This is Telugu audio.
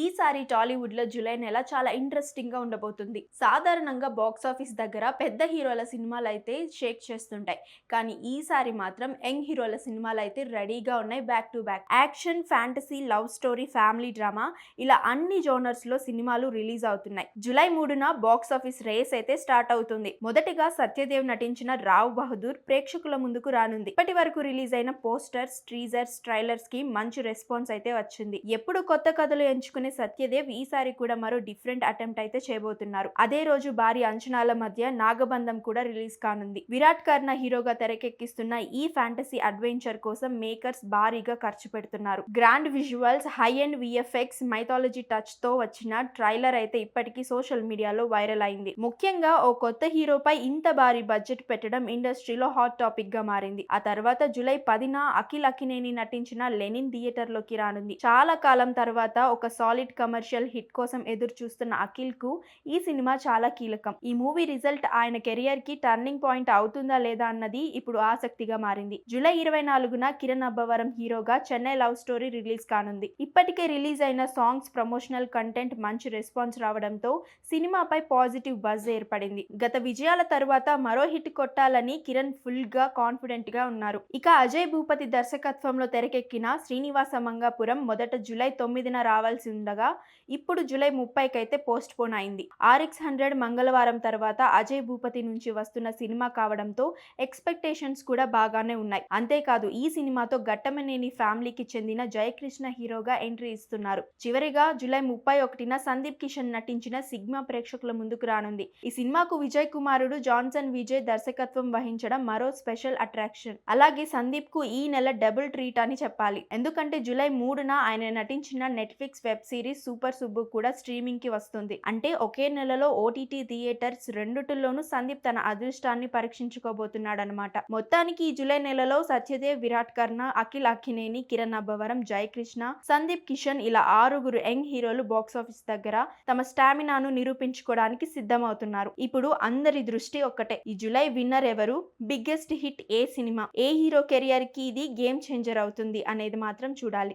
ఈసారి టాలీవుడ్ లో జూలై నెల చాలా ఇంట్రెస్టింగ్ గా ఉండబోతుంది. సాధారణంగా బాక్స్ ఆఫీస్ దగ్గర పెద్ద హీరోల సినిమాలు అయితే షేక్ చేస్తుంటాయి. కానీ ఈసారి మాత్రం యంగ్ హీరోల సినిమాలు అయితే రెడీగా ఉన్నాయి. Back to back action, fantasy, love story, family drama ఇలా అన్ని జోనర్స్ లో సినిమాలు రిలీజ్ అవుతున్నాయి. జూలై 3న బాక్స్ ఆఫీస్ రేస్ అయితే స్టార్ట్ అవుతుంది. మొదటిగా సత్యదేవ్ నటించిన రావ్ బహదూర్ ప్రేక్షకుల ముందుకు రానుంది. ఇప్పటి వరకు రిలీజ్ అయిన పోస్టర్స్, టీజర్స్, ట్రైలర్స్ కి మంచి రెస్పాన్స్ అయితే వచ్చింది. ఎప్పుడు కొత్త కథలు ఎంచుకునే సత్యదేవ్ ఈసారి కూడా మరో డిఫరెంట్ అటెంప్ట్ అయితే చేయబోతున్నారు. అదే రోజు భారీ అంచనాల మధ్య నాగబంధం కూడా రిలీజ్ కానుంది. విరాట్ కర్ణ హీరోగా తెరకెక్కిస్తున్న ఈ ఫ్యాంటసీ అడ్వెంచర్ కోసం మేకర్స్ భారీగా ఖర్చు పెడుతున్నారు. Grand visuals, high and VFX, mythology touch తో వచ్చిన ట్రైలర్ అయితే ఇప్పటికీ సోషల్ మీడియాలో వైరల్ అయింది. ముఖ్యంగా ఓ కొత్త హీరోపై ఇంత భారీ బడ్జెట్ పెట్టడం ఇండస్ట్రీలో హాట్ టాపిక్ గా మారింది. ఆ తర్వాత జూలై 10న అఖిల్ అక్కినేని నటించిన లెనిన్ థియేటర్ లోకి రానుంది. చాలా కాలం తర్వాత ఒక సాలిడ్ కమర్షియల్ హిట్ కోసం ఎదురు చూస్తున్న అఖిల్ కు ఈ సినిమా చాలా కీలకం. ఈ మూవీ రిజల్ట్ ఆయన కెరియర్ కి టర్నింగ్ పాయింట్ అవుతుందా లేదా అన్నది ఇప్పుడు ఆసక్తిగా మారింది. జూలై 24న కిరణ్ అబ్బవరం హీరోగా చెన్నై లవ్ స్టోరీ రిలీజ్ కానుంది. ఇప్పటికే రిలీజ్ అయిన సాంగ్స్, ప్రమోషనల్ కంటెంట్ మంచి రెస్పాన్స్ రావడంతో సినిమాపై పాజిటివ్ బజ్ ఏర్పడింది. గత విజయాల తరువాత మరో హిట్ కొట్టాలని కిరణ్ ఫుల్ గా కాన్ఫిడెంట్ గా ఉన్నారు. ఇక అజయ్ భూపతి దర్శకత్వంలో తెరకెక్కిన శ్రీనివాస మంగాపురం మొదట జూలై 9న రావాల్సి ఉండగా ఇప్పుడు జూలై 30కి అయితే పోస్ట్ పోన్ అయింది. RX100 మంగళవారం తర్వాత అజయ్ భూపతి నుంచి వస్తున్న సినిమా కావడంతో ఎక్స్పెక్టేషన్స్ కూడా బాగానే ఉన్నాయి. అంతేకాదు ఈ సినిమాతో ఘట్టమనేని ఫ్యామిలీకి చెందిన జయకృష్ణ హీరోగా ఎంట్రీ ఇస్తున్నారు. చివరిగా జూలై 31న సందీప్ కిషన్ నటించిన సిగ్మా ప్రేక్షకుల ముందుకు రానుంది. ఈ సినిమాకు విజయ్ కుమారుడు జాన్సన్ విజయ్ దర్శకత్వం వహించడం మరో స్పెషల్ అట్రాక్షన్. అలాగే సందీప్ కు ఈ నెల డబుల్ ట్రీట్ అని చెప్పాలి. ఎందుకంటే జూలై 3న ఆయన నటించిన Netflix web series super Subbu కూడా స్ట్రీమింగ్ కి వస్తుంది. అంటే ఒకే నెలలో ఓటీటీ థియేటర్స్ రెండిటిలోనూ సందీప్ తన అదృష్టాన్ని పరీక్షించుకోబోతున్నాడనమాట. మొత్తానికి ఈ జూలై నెలలో సత్యదేవ్, విరాట్ కర్ణ, అఖిల్ అక్కినేని, కిరణ్ అబ్బవరం, జయకృష్ణ, సందీప్ కిషన్ ఇలా 6 యంగ్ హీరోలు బాక్స్ ఆఫీస్ దగ్గర తమ స్టామినాను నిరూపించుకోవడానికి సిద్ధమవుతున్నారు. ఇప్పుడు అందరి దృష్టి ఒక్కటే, ఈ జూలై విన్నర్ ఎవరు, బిగ్గెస్ట్ హిట్ ఏ సినిమా, ఏ హీరో కెరియర్ కి ఇది గేమ్ చేంజర్ అవుతుంది అనేది మాత్రం చూడాలి.